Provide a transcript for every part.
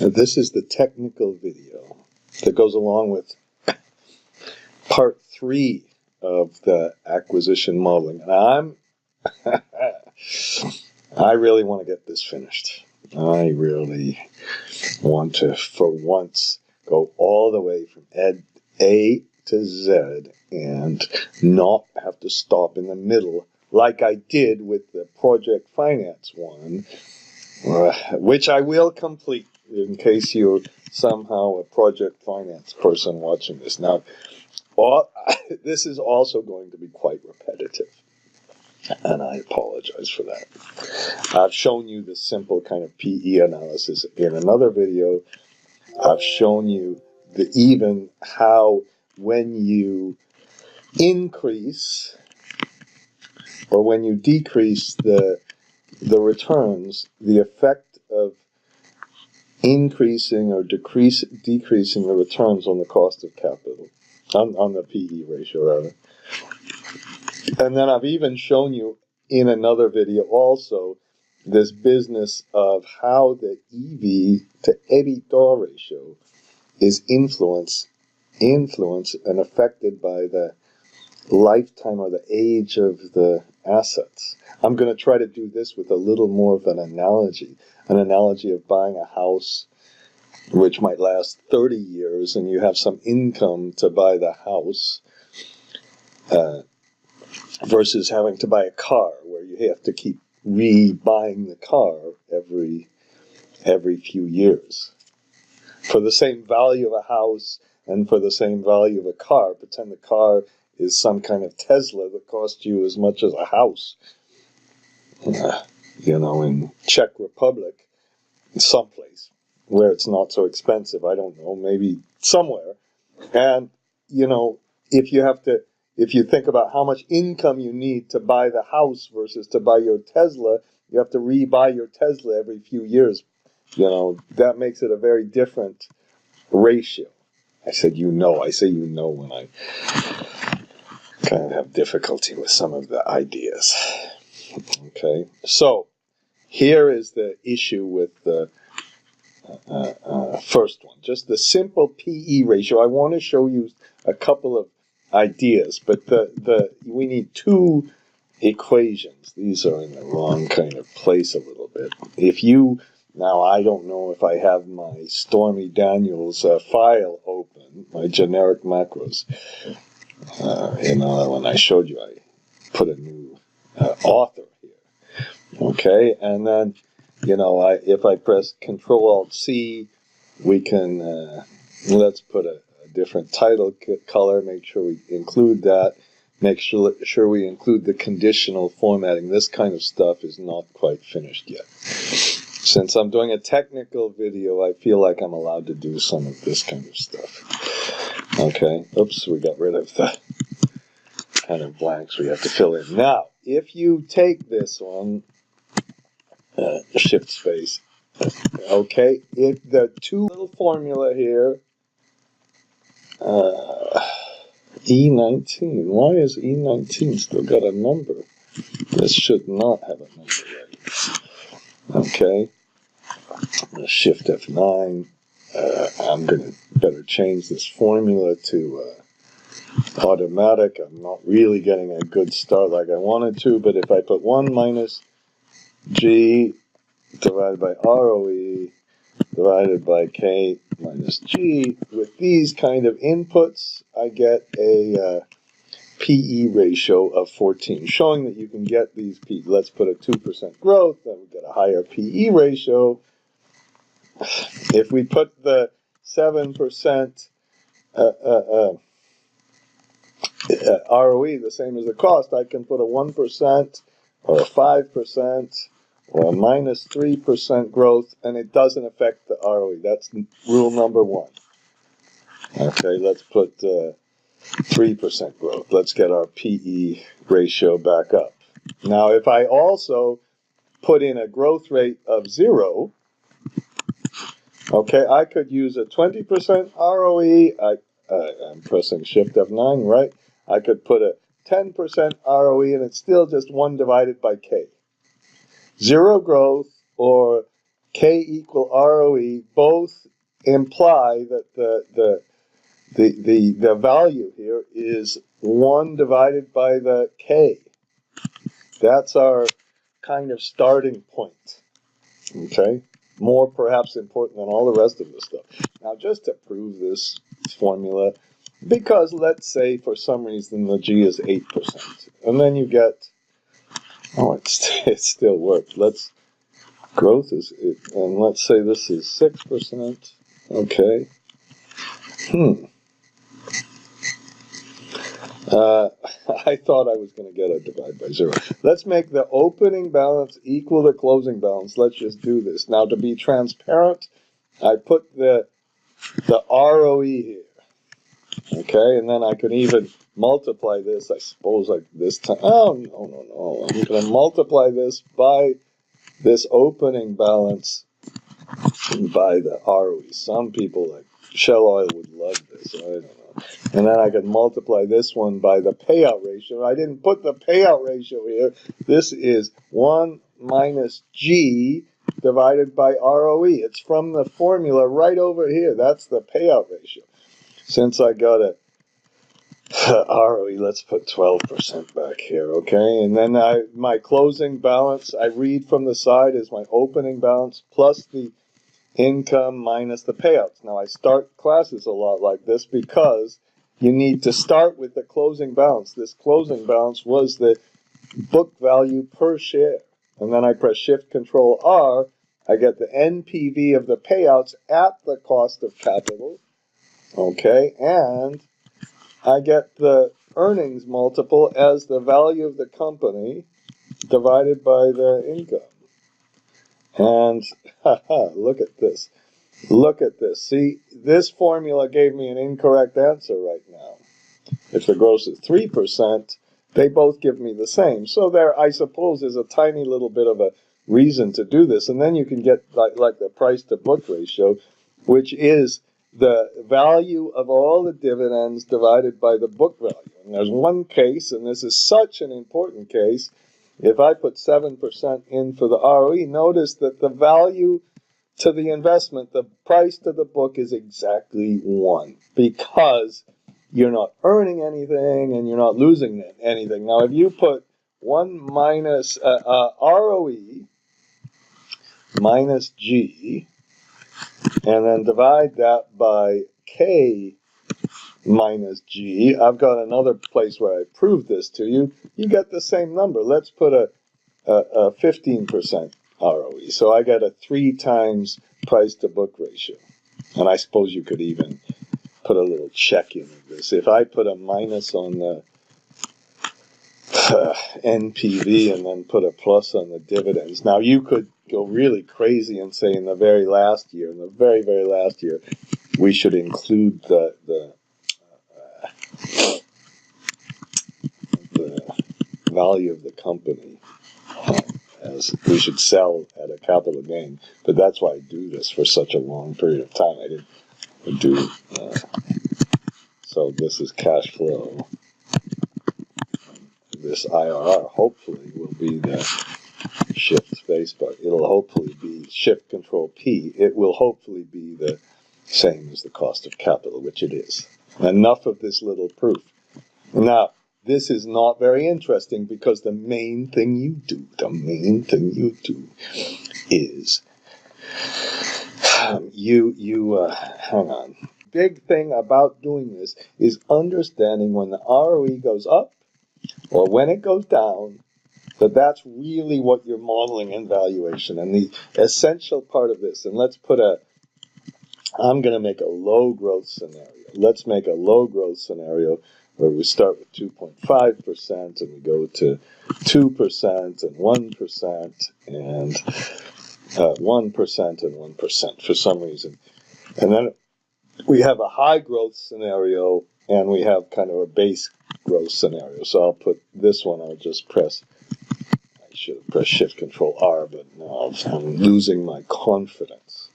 This is the technical video that goes along with part 3 of the acquisition modeling. And I really want to get this finished. I really want to, for once, go all the way from A to Z and not have to stop in the middle like I did with the project finance one, which I will complete in case you're somehow a project finance person watching this. Now, this is also going to be quite repetitive, and I apologize for that. I've shown you the simple kind of PE analysis in another video. I've shown you even how when you increase or when you decrease the returns, the effect of increasing or decreasing the returns on the cost of capital, on the PE ratio rather. And then I've even shown you in another video also this business of how the EV to EBITDA ratio is influenced and affected by the lifetime or the age of the assets. I'm going to try to do this with a little more of an analogy of buying a house which might last 30 years and you have some income to buy the house versus having to buy a car where you have to keep re-buying the car every few years. For the same value of a house and for the same value of a car, pretend the car is some kind of Tesla that costs you as much as a house. In Czech Republic, someplace where it's not so expensive. I don't know, maybe somewhere. And, if you think about how much income you need to buy the house versus to buy your Tesla, you have to re-buy your Tesla every few years. That makes it a very different ratio. I say when I kind of have difficulty with some of the ideas. Okay, so here is the issue with the first one, just the simple PE ratio. I want to show you a couple of ideas, but we need two equations. These are in the wrong kind of place a little bit. Now, I don't know if I have my Stormy Daniels file open, my generic macros. When I showed you, I put a new author here. Okay, and then, if I press Control-Alt-C, we can, let's put a different title color, make sure we include that, make sure we include the conditional formatting. This kind of stuff is not quite finished yet. Since I'm doing a technical video, I feel like I'm allowed to do some of this kind of stuff. Okay, oops, we got rid of the kind of blanks we have to fill in. Now, if you take this one, shift space, okay, if the two little formula here, E19, why is E19 still got a number? This should not have a number, right? Okay, shift F9. I'm going to better change this formula to automatic. I'm not really getting a good start like I wanted to, but if I put 1 minus G divided by ROE divided by K minus G, with these kind of inputs, I get a PE ratio of 14, showing that you can get these PE. Let's put a 2% growth, then we get a higher PE ratio. If we put the 7% ROE the same as the cost, I can put a 1% or a 5% or a minus 3% growth, and it doesn't affect the ROE. That's rule number 1. Okay, let's put 3% growth. Let's get our PE ratio back up. Now, if I also put in a growth rate of 0, okay, I could use a 20% ROE. I'm pressing Shift F9, right? I could put a 10% ROE, and it's still just 1 divided by K. 0 growth or K equal ROE both imply that the value here is 1 divided by the K. That's our kind of starting point. Okay? More perhaps important than all the rest of this stuff. Now, just to prove this formula, because let's say for some reason the G is 8%, and then you get, it still works. Growth is, and let's say this is 6%. Okay. I thought I was going to get a divide by 0. Let's make the opening balance equal the closing balance. Let's just do this. Now, to be transparent, I put the ROE here. Okay, and then I can even multiply this, I suppose, like this time. Oh, no. I'm going to multiply this by this opening balance by the ROE. Some people like Shell Oil would love this. I don't know. And then I can multiply this one by the payout ratio. I didn't put the payout ratio here. This is 1 minus G divided by ROE. It's from the formula right over here. That's the payout ratio. Since I got a ROE, let's put 12% back here, okay? And then my closing balance, I read from the side, is my opening balance plus the income minus the payouts. Now, I start classes a lot like this because you need to start with the closing balance. This closing balance was the book value per share. And then I press Shift Control R. I get the NPV of the payouts at the cost of capital. Okay, and I get the earnings multiple as the value of the company divided by the income. And look at this. Look at this. See, this formula gave me an incorrect answer right now. If the gross is 3%, they both give me the same. So there, I suppose, is a tiny little bit of a reason to do this. And then you can get like the price to book ratio, which is the value of all the dividends divided by the book value. And there's one case, and this is such an important case. If I put 7% in for the ROE, notice that the value to the investment, the price to the book is exactly 1 because you're not earning anything and you're not losing anything. Now, if you put 1 minus ROE minus G and then divide that by K minus G, I've got another place where I prove this to you. You get the same number. Let's put a 15% ROE. So I get a 3 times price to book ratio. And I suppose you could even put a little check in this. If I put a minus on the NPV and then put a plus on the dividends. Now you could go really crazy and say in the very last year, we should include the value of the company. As we should sell at a capital gain, but that's why I do this for such a long period of time. I didn't do so. This is cash flow. This IRR hopefully will be the shift space bar. It'll hopefully be Shift Control P. It will hopefully be the same as the cost of capital, which it is. Enough of this little proof. Now, this is not very interesting because the main thing you do is hang on. Big thing about doing this is understanding when the ROE goes up or when it goes down, that's really what you're modeling in valuation. And the essential part of this, and I'm going to make a low growth scenario. Let's make a low growth scenario where we start with 2.5% and we go to 2% and 1% and 1% and 1% for some reason. And then we have a high growth scenario and we have kind of a base growth scenario. So I'll put this one, I should have pressed Shift Control R, but now I'm losing my confidence.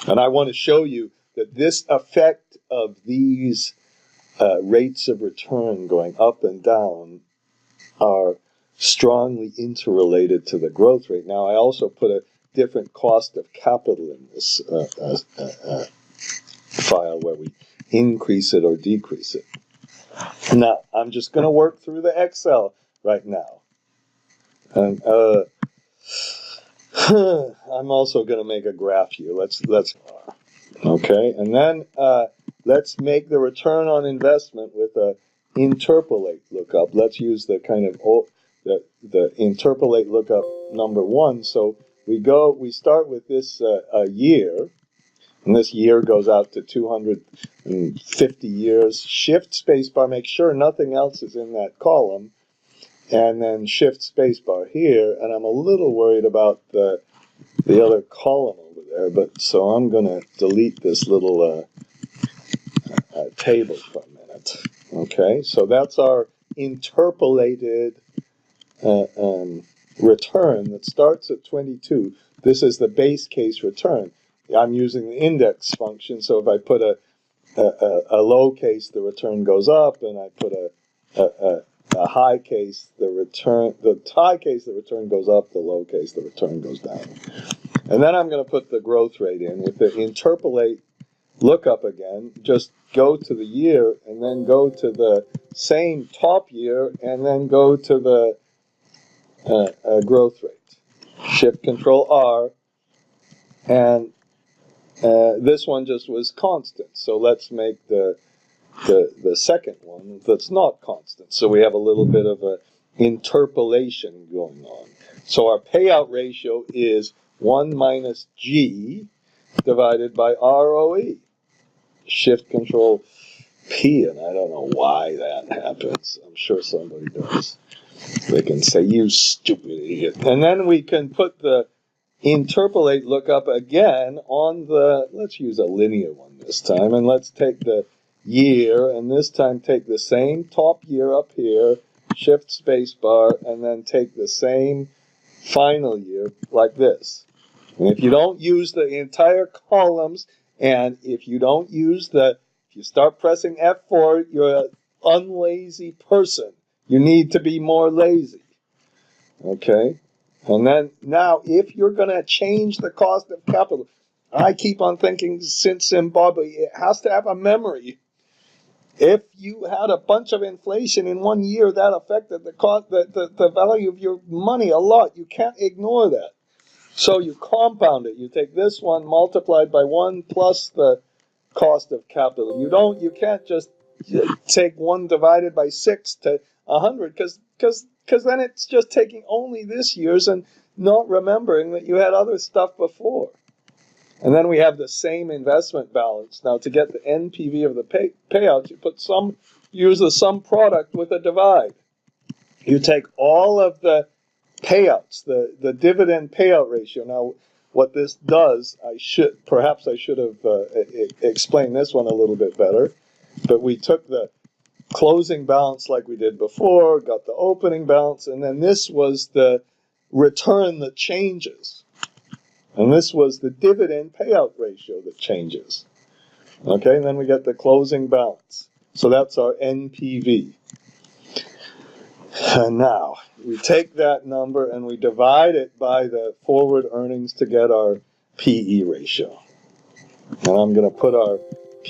And I want to show you that this effect of these rates of return going up and down are strongly interrelated to the growth rate. Now, I also put a different cost of capital in this file where we increase it or decrease it. Now, I'm just going to work through the Excel right now. And I'm also going to make a graph here. Let's okay, and then let's make the return on investment with a interpolate lookup. Let's use the kind of the interpolate lookup number 1. So we start with this a year, and this year goes out to 250 years. Shift spacebar, make sure nothing else is in that column, and then shift spacebar here. And I'm a little worried about the other column over there, but so I'm going to delete this little table for a minute. Okay, so that's our interpolated return that starts at 22. This is the base case return. I'm using the index function, so if I put a low case, the return goes up, and I put a high case, the high case, the return goes up, the low case, the return goes down. And then I'm going to put the growth rate in with the interpolate lookup again. Just go to the year and then go to the same top year and then go to the growth rate. Shift Control R, and this one just was constant. So let's make the second one that's not constant. So we have a little bit of a interpolation going on. So our payout ratio is 1 minus G divided by ROE. Shift Control P, and I don't know why that happens. I'm sure somebody does. They can say, you stupid idiot. And then we can put the interpolate lookup again on the, let's use a linear one this time, and let's take the year, and this time take the same top year up here, shift spacebar, and then take the same final year like this. And if you don't use the entire columns, and if you don't use if you start pressing F4, you're an unlazy person. You need to be more lazy. Okay? And then, now, if you're going to change the cost of capital, I keep on thinking, since Zimbabwe, it has to have a memory. If you had a bunch of inflation in 1 year, that affected the value of your money a lot. You can't ignore that. So you compound it. You take this one multiplied by 1 plus the cost of capital. You can't just take 1 divided by 6 to 100, because then it's just taking only this year's and not remembering that you had other stuff before. And then we have the same investment balance. Now, to get the NPV of the payouts, you use the sum product with a divide. You take all of the payouts, the dividend payout ratio. Now, what this does, perhaps I should have explained this one a little bit better, but we took the closing balance like we did before, got the opening balance, and then this was the return that changes. And this was the dividend payout ratio that changes. Okay, and then we get the closing balance. So that's our NPV. And now, we take that number and we divide it by the forward earnings to get our PE ratio. And I'm going to put our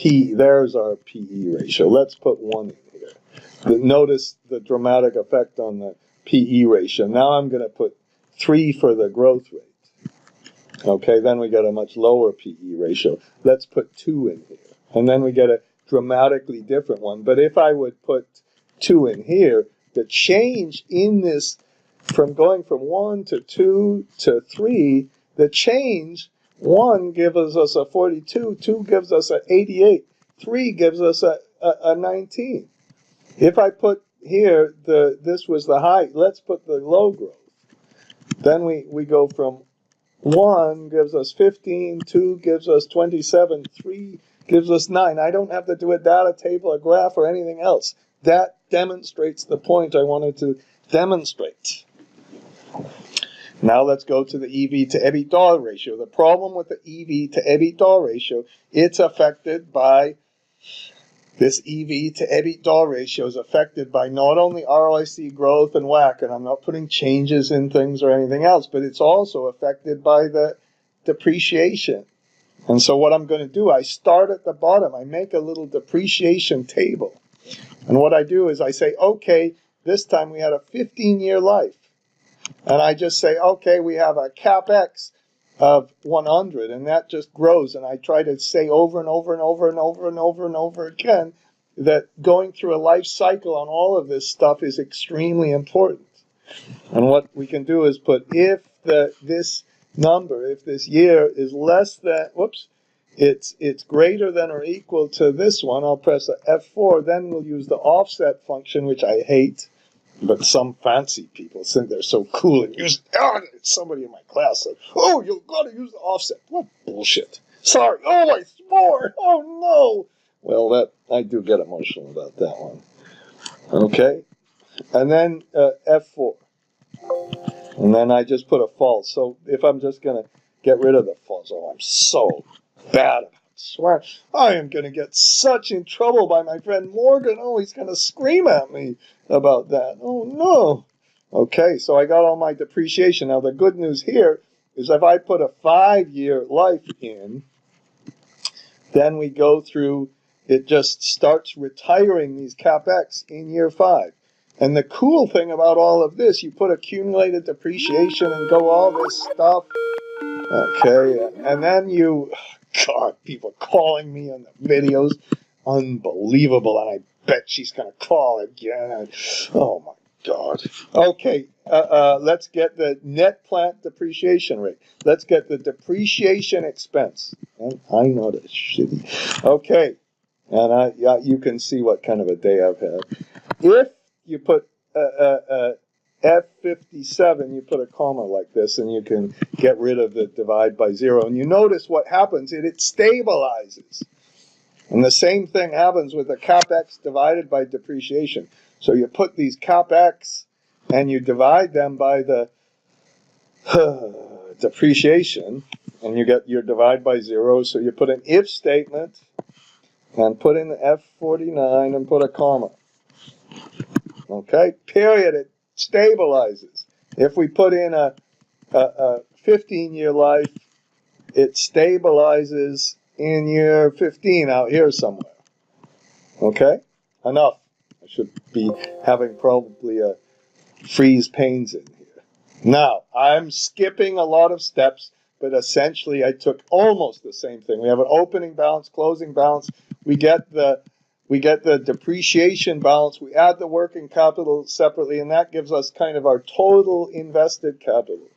there's our PE ratio. Let's put 1 in here. Notice the dramatic effect on the PE ratio. Now I'm going to put 3 for the growth rate. Okay, then we get a much lower PE ratio. Let's put 2 in here. And then we get a dramatically different one. But if I would put 2 in here, the change in this, from going from 1 to 2 to 3, the change, 1 gives us a 42, 2 gives us an 88, 3 gives us a 19. If I put here, this was the high, let's put the low growth. Then we go from 1 gives us 15, 2 gives us 27, 3 gives us 9. I don't have to do a data table, a graph, or anything else. That demonstrates the point I wanted to demonstrate. Now let's go to the EV to EBITDA ratio. The problem with the EV to EBITDA ratio, it's affected by This EV to EBITDA ratio is affected by not only ROIC growth and WACC, and I'm not putting changes in things or anything else, but it's also affected by the depreciation. And so what I'm going to do, I start at the bottom. I make a little depreciation table. And what I do is I say, okay, this time we had a 15-year life. And I just say, okay, we have a CapEx of 100, and that just grows. And I try to say over and over and over and over and over and over again that going through a life cycle on all of this stuff is extremely important. And what we can do is put if this number, if this year is less than, it's greater than or equal to this one, I'll press a F4, then we'll use the offset function, which I hate. But some fancy people think they're so cool and use somebody in my class said, oh, you've got to use the offset. What bullshit. Sorry. Oh, I swore. Oh, no. Well, that I do get emotional about that one. Okay. And then F4. And then I just put a false. So if I'm just going to get rid of the false, oh, I'm so bad about swear. I am going to get such in trouble by my friend Morgan. Oh, he's going to scream at me about that. Oh, no. Okay, so I got all my depreciation. Now, the good news here is if I put a 5-year life in, then we go through, it just starts retiring these CapEx in year 5. And the cool thing about all of this, you put accumulated depreciation and go all this stuff. Okay, and then God, people calling me on the videos. Unbelievable, and I bet she's going to call again. Oh, my God. Okay, let's get the net plant depreciation rate. Let's get the depreciation expense. And I know that's shitty. Okay, and you can see what kind of a day I've had. If you put F57, you put a comma like this, and you can get rid of the divide by 0. And you notice what happens, it stabilizes. And the same thing happens with the CapEx divided by depreciation. So you put these CapEx, and you divide them by the depreciation, and you get your divide by 0. So you put an if statement, and put in the F49, and put a comma. Okay, period, it stabilizes. If we put in a 15-year life, it stabilizes in year 15 out here somewhere. Okay, enough. I should be having probably a freeze panes in here. Now, I'm skipping a lot of steps, but essentially I took almost the same thing. We have an opening balance, closing balance. We get the depreciation balance, we add the working capital separately, and that gives us kind of our total invested capital.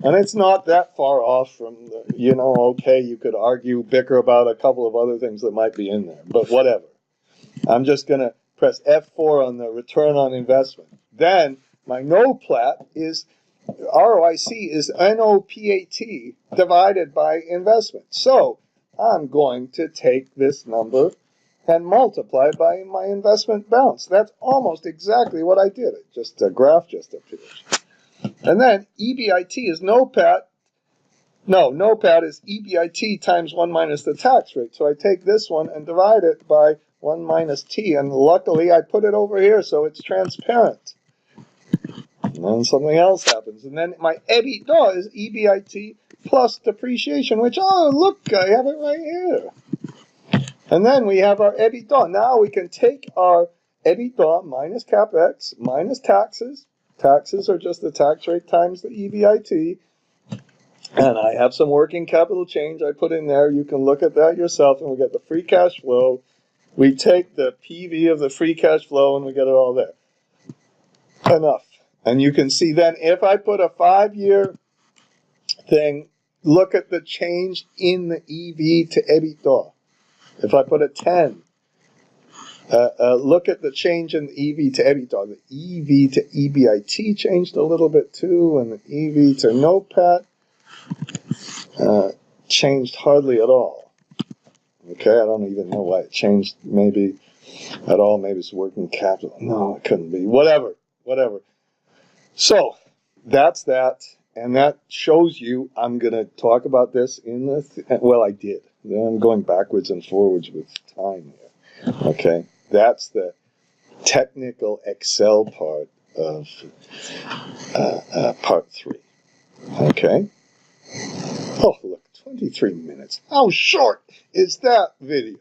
And it's not that far off from, okay, you could argue, bicker about a couple of other things that might be in there, but whatever. I'm just going to press F4 on the return on investment. Then my NOPLAT is ROIC is NOPAT divided by investment. So I'm going to take this number and multiply it by my investment balance. That's almost exactly what I did. A graph just appeared. And then EBIT is NOPAT. No, NOPAT is EBIT times 1 minus the tax rate. So I take this one and divide it by 1 minus T. And luckily I put it over here so it's transparent. And then something else happens. And then my EBITDA is EBIT plus depreciation, which, oh, look, I have it right here. And then we have our EBITDA. Now we can take our EBITDA minus CapEx minus taxes. Taxes are just the tax rate times the EBIT. And I have some working capital change I put in there. You can look at that yourself, and we get the free cash flow. We take the PV of the free cash flow, and we get it all there. Enough. And you can see then if I put a 5-year thing, look at the change in the EV to EBITDA. If I put a 10, look at the change in the EV to EBITDA. The EV to EBIT changed a little bit too, and the EV to NOPAT changed hardly at all. Okay, I don't even know why it changed maybe at all. Maybe it's working capital. No, it couldn't be. Whatever. So, that's that. And that shows you I'm going to talk about this in the, well, I did. Then I'm going backwards and forwards with time here. Okay. That's the technical Excel part of part 3. Okay. Oh, look, 23 minutes. How short is that video?